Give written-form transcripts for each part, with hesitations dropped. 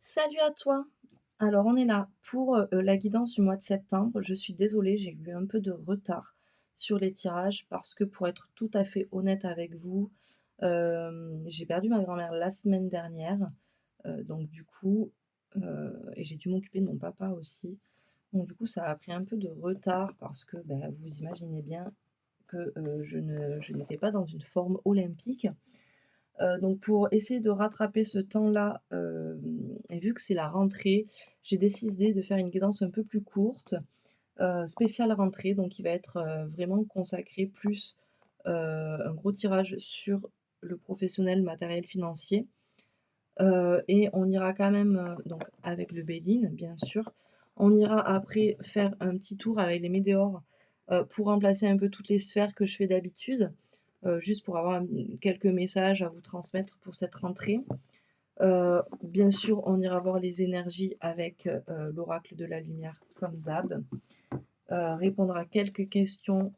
Salut à toi. Alors on est là pour, la guidance du mois de septembre. Je suis désolée, j'ai eu un peu de retard sur les tirages parce que pour être tout à fait honnête avec vous, j'ai perdu ma grand-mère la semaine dernière, donc du coup, et j'ai dû m'occuper de mon papa aussi. Donc du coup, ça a pris un peu de retard parce que, bah, vous imaginez bien que, je n'étais pas dans une forme olympique. Donc pour essayer de rattraper ce temps-là, et vu que c'est la rentrée, j'ai décidé de faire une guidance un peu plus courte, spéciale rentrée, donc qui va être, vraiment consacrée plus, un gros tirage sur le professionnel, matériel financier, et on ira quand même, donc avec le Béline, bien sûr. On ira après faire un petit tour avec les météores, pour remplacer un peu toutes les sphères que je fais d'habitude, juste pour avoir, quelques messages à vous transmettre pour cette rentrée. Bien sûr, on ira voir les énergies avec, l'oracle de la lumière comme d'hab, répondre à quelques questions,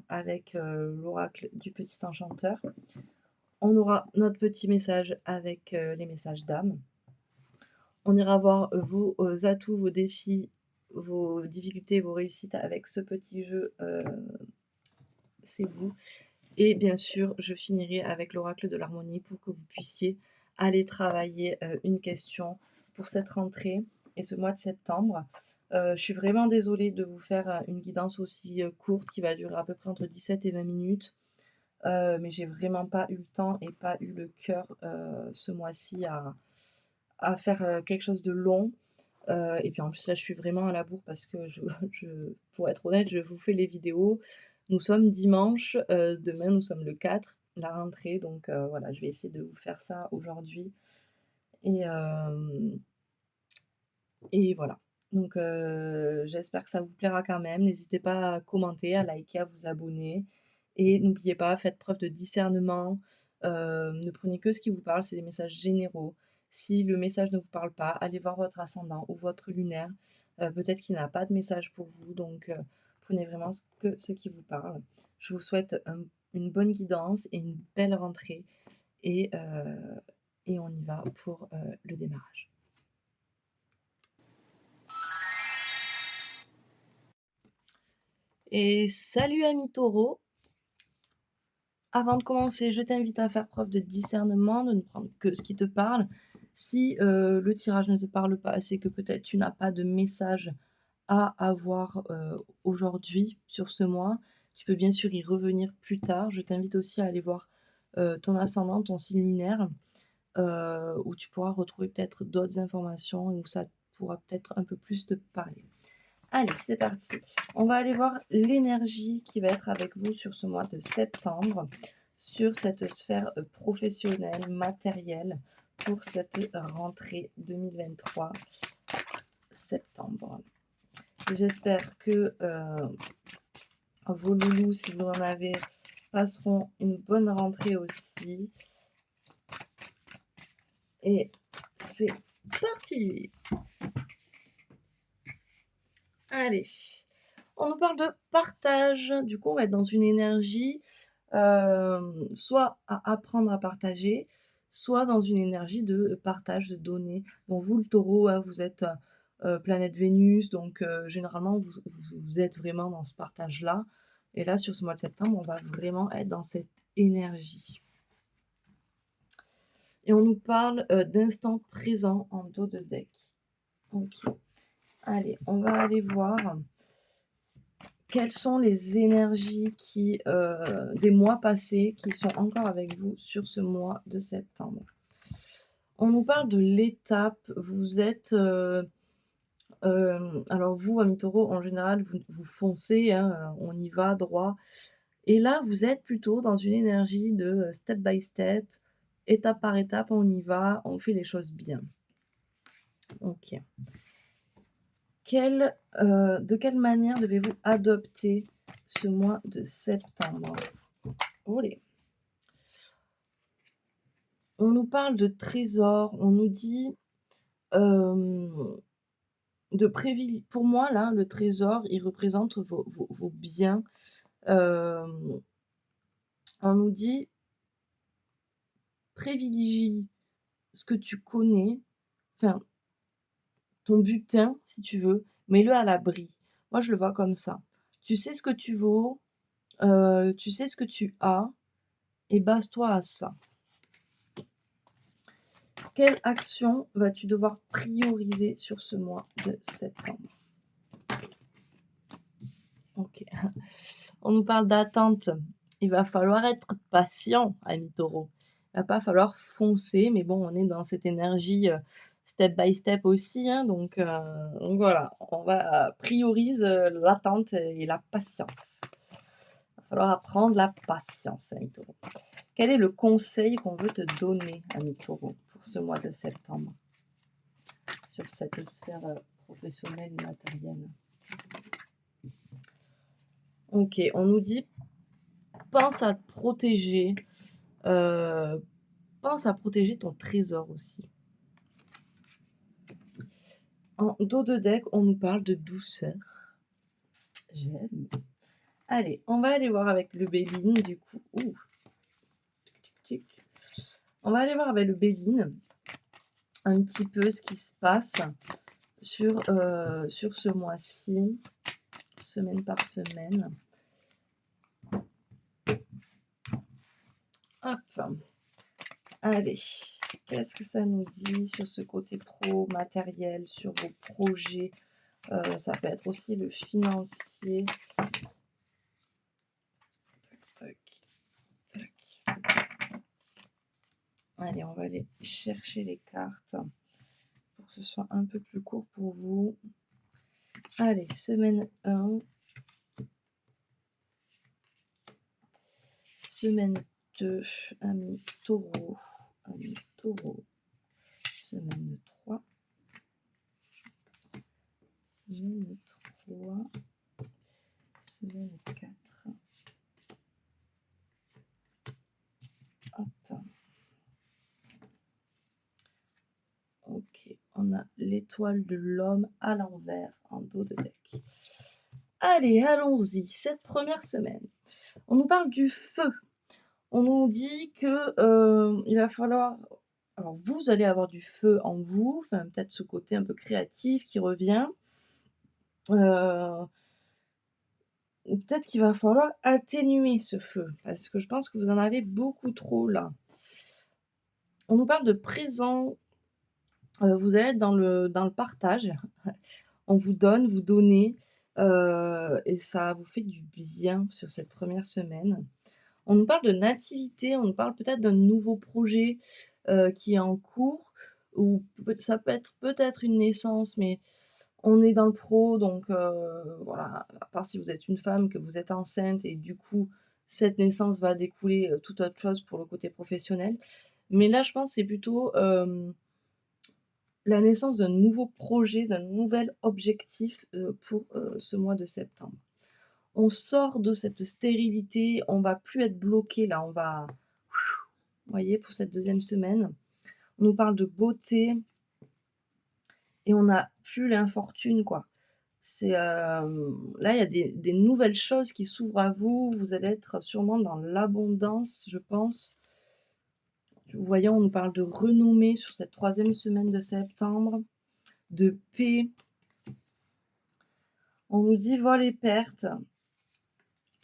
avec, l'oracle du petit enchanteur. On aura notre petit message avec, les messages d'âme. On ira voir vos, atouts, vos défis, vos difficultés, vos réussites avec ce petit jeu, c'est vous. Et bien sûr, je finirai avec l'oracle de l'harmonie pour que vous puissiez aller travailler, une question pour cette rentrée et ce mois de septembre. Je suis vraiment désolée de vous faire, une guidance aussi, courte qui va durer à peu près entre 17 et 20 minutes, mais j'ai vraiment pas eu le temps et pas eu le cœur, ce mois-ci à faire, quelque chose de long. Et puis en plus là, je suis vraiment à la bourre parce que je pour être honnête, je vous fais les vidéos. Nous sommes dimanche, demain nous sommes le 4, la rentrée, donc voilà, je vais essayer de vous faire ça aujourd'hui et hem et voilà. Donc j'espère que ça vous plaira quand même. N'hésitez pas à commenter, à liker, à vous abonner et n'oubliez pas, faites preuve de discernement, ne prenez que ce qui vous parle, c'est des messages généraux. Si le message ne vous parle pas, allez voir votre ascendant ou votre lunaire, peut-être qu'il n'a pas de message pour vous, donc prenez vraiment ce qui vous parle. Je vous souhaite une bonne guidance et une belle rentrée et heu et on y va pour, le démarrage. Et salut ami taureau, avant de commencer, je t'invite à faire preuve de discernement, de ne prendre que ce qui te parle. Si le tirage ne te parle pas, c'est que peut-être tu n'as pas de message à avoir aujourd'hui sur ce mois. Tu peux bien sûr y revenir plus tard. Je t'invite aussi à aller voir ton ascendant, ton signe lunaire, où tu pourras retrouver peut-être d'autres informations et où ça pourra peut-être un peu plus te parler. Allez, c'est parti. On va aller voir l'énergie qui va être avec vous sur ce mois de septembre, sur cette sphère professionnelle, matérielle, pour cette rentrée 2023 septembre. J'espère que vos loulous, si vous en avez, passeront une bonne rentrée aussi. Et c'est parti. Allez, on nous parle de partage. Du coup, on va être dans une énergie, soit à apprendre à partager, soit dans une énergie de partage, de donner. Bon, vous, le taureau, hein, vous êtes, planète Vénus, donc généralement, vous êtes vraiment dans ce partage-là. Et là, sur ce mois de septembre, on va vraiment être dans cette énergie. Et on nous parle d'instant présent en dos de deck. Ok. Allez, on va aller voir quelles sont les énergies qui, des mois passés qui sont encore avec vous sur ce mois de septembre. On nous parle de l'étape, vous êtes, alors vous, amis taureaux, en général, vous foncez, hein, on y va droit. Et là, vous êtes plutôt dans une énergie de step by step, étape par étape, on y va, on fait les choses bien. Ok. De quelle manière devez-vous adopter ce mois de septembre? Olé. On nous parle de trésors, on nous dit de privilégier. Pour moi, là, le trésor, il représente vos biens. On nous dit privilégie ce que tu connais enfin, ton butin, si tu veux, mets-le à l'abri. Moi, je le vois comme ça. Tu sais ce que tu vaux, tu sais ce que tu as et base-toi à ça. Quelle action vas-tu devoir prioriser sur ce mois de septembre? OK. On nous parle d'attente. Il va falloir être patient, ami Taureau. Il va pas falloir foncer, mais bon, on est dans cette énergie, step by step aussi, hein, donc voilà, on va priorise, l'attente et la patience. Il va falloir apprendre la patience, ami Taureau. Quel est le conseil qu'on veut te donner, ami Taureau, pour ce mois de septembre, sur cette sphère, professionnelle et matérielle? OK, on nous dit: «Pense à te protéger, heu, pense à protéger ton trésor aussi». En dos de deck, on nous parle de douceur. J'aime. Allez, on va aller voir avec le Béline du coup. Ouh, tic, tic. On va aller voir avec le Béline un petit peu ce qui se passe sur ce mois-ci, semaine par semaine. Hop. Allez, qu'est-ce que ça nous dit sur ce côté pro, matériel, sur vos projets? Ça peut être aussi le financier. Tac, tac. Allez, on va aller chercher les cartes pour que ce soit un peu plus court pour vous. Allez, semaine 1. Semaine 2, ami Taureau. Ami Taureau. Semaine 3. Semaine 3. Semaine 4. Hop. Ok, on a l'étoile de l'homme à l'envers en dos de deck. Allez, allons-y. Cette première semaine, on nous parle du feu. On nous dit que il va falloir. Alors, vous allez avoir du feu en vous, enfin, peut-être ce côté un peu créatif qui revient. Ou peut-être qu'il va falloir atténuer ce feu, parce que je pense que vous en avez beaucoup trop là. On nous parle de présent, vous allez être dans le partage. On vous donne, vous donnez, et ça vous fait du bien sur cette première semaine. On nous parle de nativité, on nous parle peut-être d'un nouveau projet, qui est en cours ou ça peut être peut-être une naissance, mais on est dans le pro donc voilà, à part si vous êtes une femme, que vous êtes enceinte et du coup, cette naissance va découler, toute autre chose pour le côté professionnel. Mais là, je pense c'est plutôt, la naissance d'un nouveau projet, d'un nouvel objectif, pour, ce mois de septembre. On sort de cette stérilité, on va plus être bloqué là, on va vous voyez, pour cette deuxième semaine. On nous parle de beauté et on n'a plus l'infortune, quoi. C'est, là, il y a des nouvelles choses qui s'ouvrent à vous. Vous allez être sûrement dans l'abondance, je pense. Vous voyez, on nous parle de renommée sur cette troisième semaine de septembre, de paix. On nous dit vol et perte,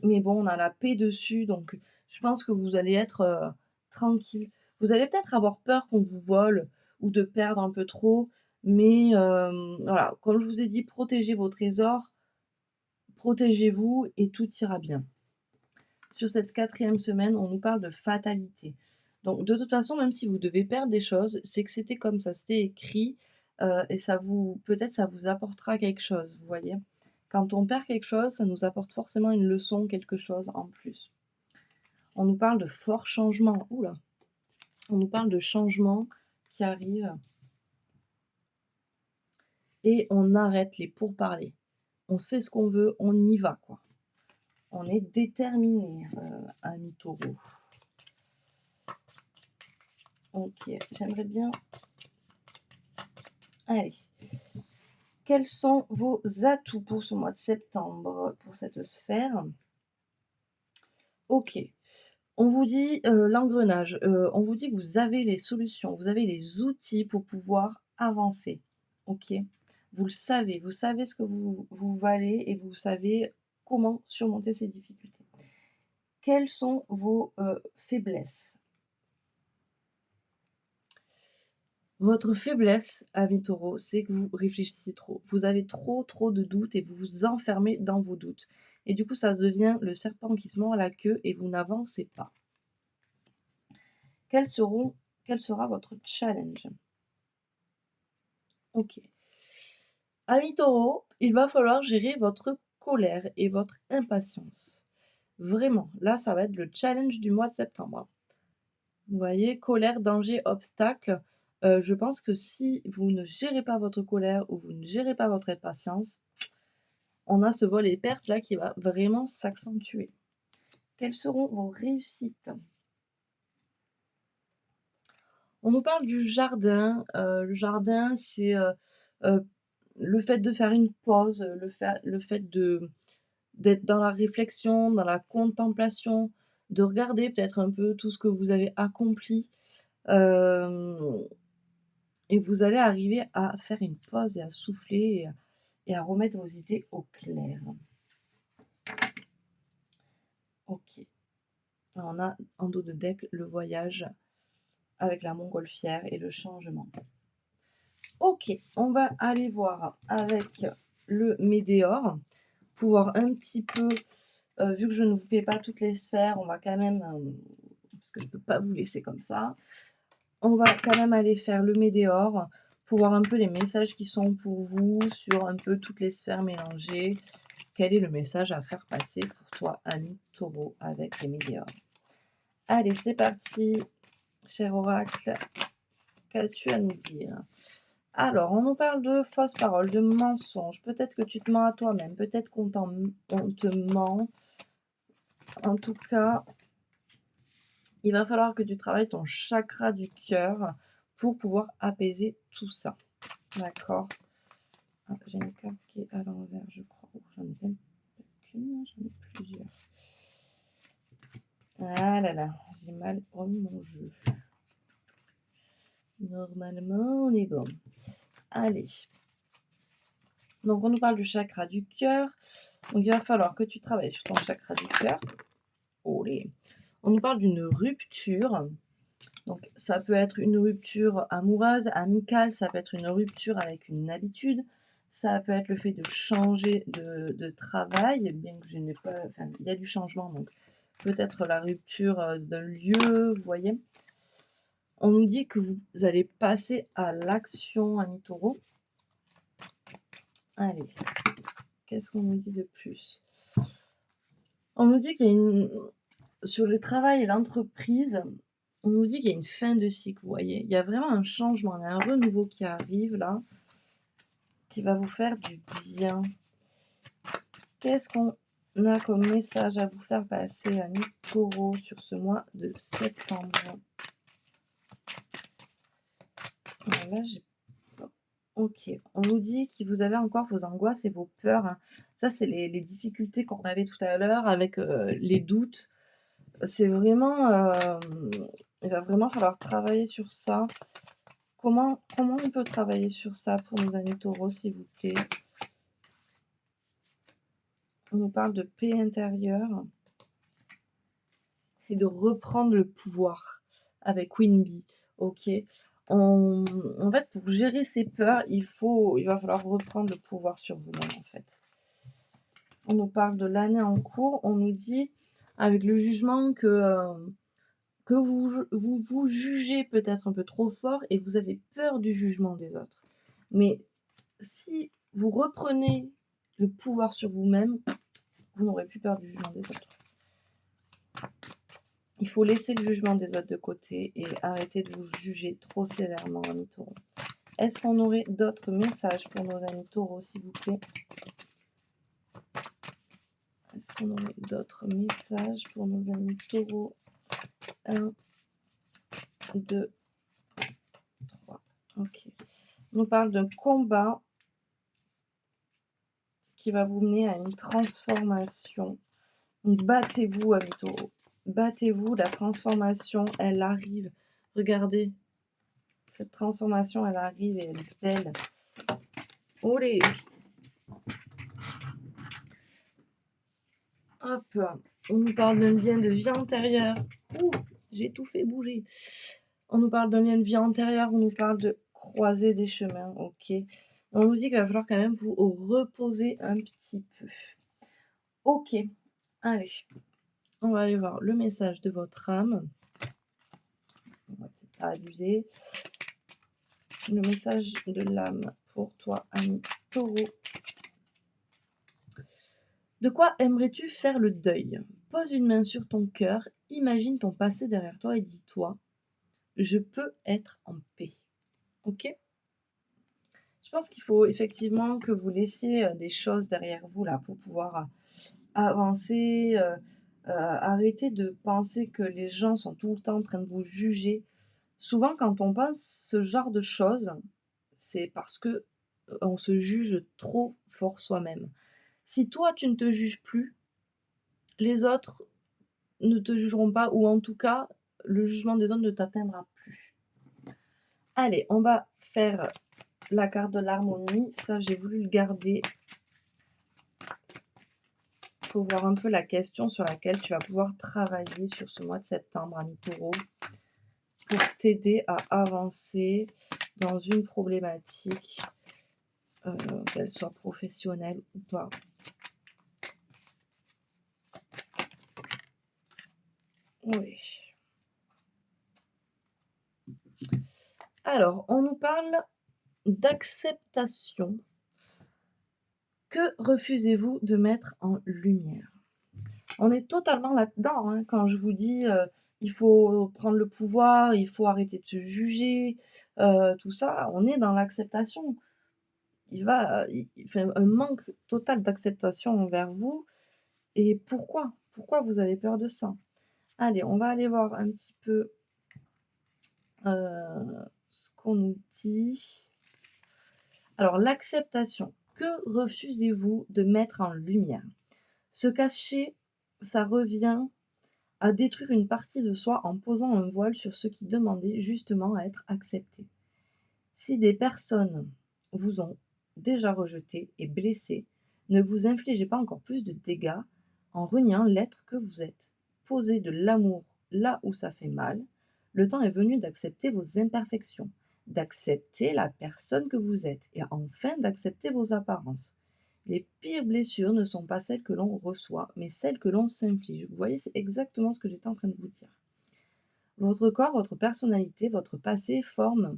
mais bon, on a la paix dessus, donc je pense que vous allez être, tranquille. Vous allez peut-être avoir peur qu'on vous vole ou de perdre un peu trop, mais voilà, comme je vous ai dit, protégez vos trésors, protégez-vous et tout ira bien. Sur cette quatrième semaine, on nous parle de fatalité. Donc de toute façon, même si vous devez perdre des choses, c'est que c'était comme ça, c'était écrit, et ça vous peut-être ça vous apportera quelque chose, vous voyez? Quand on perd quelque chose, ça nous apporte forcément une leçon, quelque chose en plus. On nous parle de forts changements. Ouh là! On nous parle de changements qui arrivent et on arrête les pourparlers. On sait ce qu'on veut, on y va, quoi. On est déterminé, ami Taureau. OK, j'aimerais bien. Allez. Quels sont vos atouts pour ce mois de septembre, pour cette sphère? OK. On vous dit, l'engrenage, on vous dit que vous avez les solutions, vous avez les outils pour pouvoir avancer. Ok? Vous savez ce que vous valez et vous savez comment surmonter ces difficultés. Quelles sont vos faiblesses? Votre faiblesse, amis taureaux, c'est que vous réfléchissez trop. Vous avez trop de doutes et vous vous enfermez dans vos doutes. Et du coup, ça devient le serpent qui se mord la queue et vous n'avancez pas. Quel sera votre challenge? Ok. Amis taureaux, il va falloir gérer votre colère et votre impatience. Vraiment, là, ça va être le challenge du mois de septembre. Vous voyez, colère, danger, obstacle. Je pense que si vous ne gérez pas votre colère ou vous ne gérez pas votre impatience, on a ce vol et perte là qui va vraiment s'accentuer. Quelles seront vos réussites? On nous parle du jardin. Le jardin, c'est le fait de faire une pause, le fait d'être dans la réflexion, dans la contemplation, de regarder peut-être un peu tout ce que vous avez accompli. Et vous allez arriver à faire une pause et à souffler et à remettre vos idées au clair. Ok. On a en dos de deck le voyage avec la montgolfière et le changement. Ok, on va aller voir avec le météore pour voir un petit peu, vu que je ne vous fais pas toutes les sphères, on va quand même, parce que je ne peux pas vous laisser comme ça, on va quand même aller faire le météore pour voir un peu les messages qui sont pour vous sur un peu toutes les sphères mélangées. Quel est le message à faire passer pour toi, ami taureau, avec les météores? Allez, c'est parti, cher oracle. Qu'as-tu à nous dire? Alors, on nous parle de fausses paroles, de mensonges. Peut-être que tu te mens à toi-même. Peut-être qu'on te ment. En tout cas, il va falloir que tu travailles ton chakra du cœur pour pouvoir apaiser tout ça. D'accord? Ah, j'ai une carte qui est à l'envers, je crois. Oh, j'en ai même pas qu'une, j'en ai plusieurs. Ah là là, j'ai mal remis mon jeu. Normalement, on est bon. Allez. Donc, on nous parle du chakra du cœur. Donc, il va falloir que tu travailles sur ton chakra du cœur. Olé. On nous parle d'une rupture. Donc, ça peut être une rupture amoureuse, amicale. Ça peut être une rupture avec une habitude. Ça peut être le fait de changer de travail. Bien que je n'ai pas... Enfin, il y a du changement. Donc, peut-être la rupture d'un lieu, vous voyez. On nous dit que vous allez passer à l'action, ami taureau. Allez, qu'est-ce qu'on nous dit de plus? On nous dit qu'il y a une... Sur le travail et l'entreprise, on nous dit qu'il y a une fin de cycle, vous voyez. Il y a vraiment un changement, il y a un renouveau qui arrive là, qui va vous faire du bien. Qu'est-ce qu'on a comme message à vous faire passer, ami taureau, sur ce mois de septembre? Là, j'ai... Ok, on nous dit que vous avez encore vos angoisses et vos peurs. Hein. Ça, c'est les difficultés qu'on avait tout à l'heure avec les doutes. C'est vraiment... il va vraiment falloir travailler sur ça. Comment on peut travailler sur ça pour nos amis taureaux, s'il vous plaît? On nous parle de paix intérieure et de reprendre le pouvoir avec Queen Bee. Ok. En fait, pour gérer ses peurs, il va falloir reprendre le pouvoir sur vous-même, en fait. On nous parle de l'année en cours. On nous dit, avec le jugement, que vous jugez peut-être un peu trop fort et vous avez peur du jugement des autres. Mais si vous reprenez le pouvoir sur vous-même, vous n'aurez plus peur du jugement des autres. Il faut laisser le jugement des autres de côté et arrêter de vous juger trop sévèrement, amis taureaux. Est-ce qu'on aurait d'autres messages pour nos amis taureaux, s'il vous plaît? Est-ce qu'on aurait d'autres messages pour nos amis taureaux? 1, 2, 3. Ok. On nous parle d'un combat qui va vous mener à une transformation. Donc battez-vous, amis taureaux. Battez-vous, la transformation, elle arrive. Regardez. Cette transformation, elle arrive et elle est belle. Olé! Hop, on nous parle d'un lien de vie antérieure. Ouh, j'ai tout fait bouger. On nous parle d'un lien de vie antérieure, on nous parle de croiser des chemins, ok. On nous dit qu'il va falloir quand même vous reposer un petit peu. Ok, allez, on va aller voir le message de votre âme. On va peut-être pas abuser. Le message de l'âme pour toi, ami Taureau. De quoi aimerais-tu faire le deuil? Pose une main sur ton cœur, imagine ton passé derrière toi et dis-toi, je peux être en paix. Ok? Je pense qu'il faut effectivement que vous laissiez des choses derrière vous là pour pouvoir avancer, arrêter de penser que les gens sont tout le temps en train de vous juger. Souvent, quand on pense ce genre de choses, c'est parce que on se juge trop fort soi-même. Si toi, tu ne te juges plus, les autres ne te jugeront pas, ou en tout cas, le jugement des autres ne t'atteindra plus. Allez, on va faire la carte de l'harmonie. Ça, j'ai voulu le garder pour voir un peu la question sur laquelle tu vas pouvoir travailler sur ce mois de septembre, ami Taureau, pour t'aider à avancer dans une problématique, qu'elle soit professionnelle ou pas. Oui. Alors, on nous parle d'acceptation. Que refusez-vous de mettre en lumière? On est totalement là-dedans, hein, quand je vous dis il faut prendre le pouvoir, il faut arrêter de se juger, tout ça, on est dans l'acceptation. Enfin, un manque total d'acceptation envers vous. Et pourquoi? Pourquoi vous avez peur de ça? Allez, on va aller voir un petit peu ce qu'on nous dit. Alors, l'acceptation. Que refusez-vous de mettre en lumière? Se cacher, ça revient à détruire une partie de soi en posant un voile sur ce qui demandait justement à être accepté. Si des personnes vous ont déjà rejeté et blessé, ne vous infligez pas encore plus de dégâts en reniant l'être que vous êtes. Posez de l'amour là où ça fait mal. Le temps est venu d'accepter vos imperfections, d'accepter la personne que vous êtes et enfin d'accepter vos apparences. Les pires blessures ne sont pas celles que l'on reçoit, mais celles que l'on s'inflige. Vous voyez, c'est exactement ce que j'étais en train de vous dire. Votre corps, votre personnalité, votre passé forment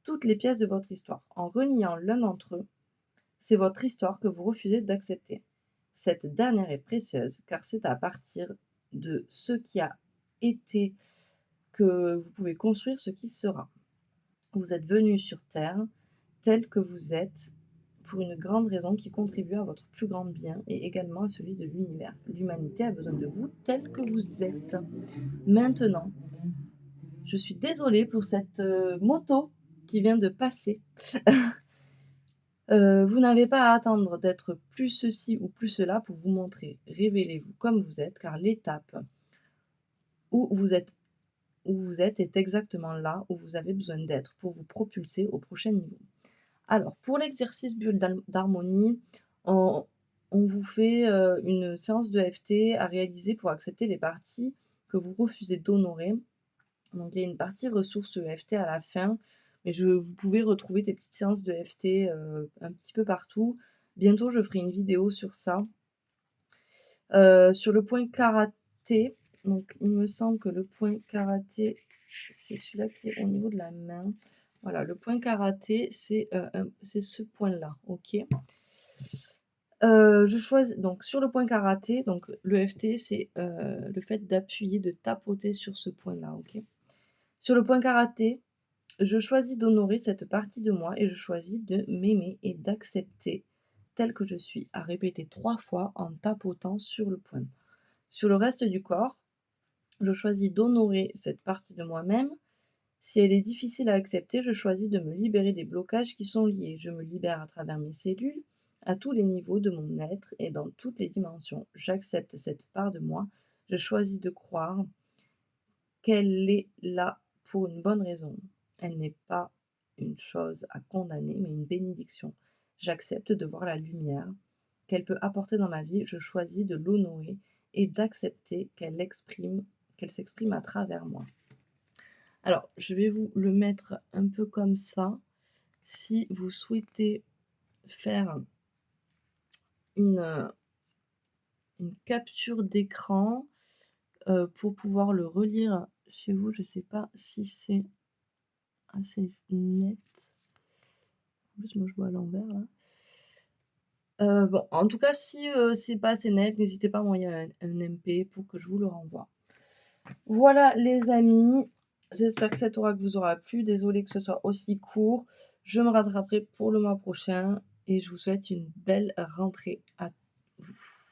toutes les pièces de votre histoire. En reniant l'un d'entre eux, c'est votre histoire que vous refusez d'accepter. Cette dernière est précieuse car c'est à partir de ce qui a été que vous pouvez construire ce qui sera. Vous êtes venu sur Terre tel que vous êtes pour une grande raison qui contribue à votre plus grand bien et également à celui de l'univers. L'humanité a besoin de vous tel que vous êtes. Maintenant, je suis désolée pour cette moto qui vient de passer. Vous n'avez pas à attendre d'être plus ceci ou plus cela pour vous montrer. Révélez-vous comme vous êtes, car l'étape où vous êtes est exactement là où vous avez besoin d'être pour vous propulser au prochain niveau. Alors, pour l'exercice bulle d'harmonie, on, on vous fait une séance de FT à réaliser pour accepter les parties que vous refusez d'honorer. Donc, il y a une partie ressources EFT à la fin, mais vous pouvez retrouver des petites séances de FT un petit peu partout. Bientôt, je ferai une vidéo sur ça. Sur le point karaté, donc il me semble que le point karaté, c'est celui-là qui est au niveau de la main. Voilà, le point karaté, c'est ce point-là, ok. Je choisis donc sur le point karaté, donc le FT, c'est le fait d'appuyer, de tapoter sur ce point-là, ok. Sur le point karaté, je choisis d'honorer cette partie de moi et je choisis de m'aimer et d'accepter tel que je suis, à répéter 3 fois en tapotant sur le point. Sur le reste du corps, je choisis d'honorer cette partie de moi-même. Si elle est difficile à accepter, je choisis de me libérer des blocages qui sont liés. Je me libère à travers mes cellules, à tous les niveaux de mon être et dans toutes les dimensions. J'accepte cette part de moi. Je choisis de croire qu'elle est là pour une bonne raison. elle n'est pas une chose à condamner, mais une bénédiction. J'accepte de voir la lumière qu'elle peut apporter dans ma vie. Je choisis de l'honorer et d'accepter qu'elle s'exprime à travers moi. Alors, je vais vous le mettre un peu comme ça. Si vous souhaitez faire une, une capture d'écran, pour pouvoir le relire chez vous, je ne sais pas si c'est assez net. En plus, moi, je vois à l'envers là. Bon, en tout cas, si, c'est pas assez net, n'hésitez pas à m'envoyer un MP pour que je vous le renvoie. Voilà les amis, j'espère que cet oracle vous aura plu. Désolée que ce soit aussi court. Je me rattraperai pour le mois prochain et je vous souhaite une belle rentrée à vous.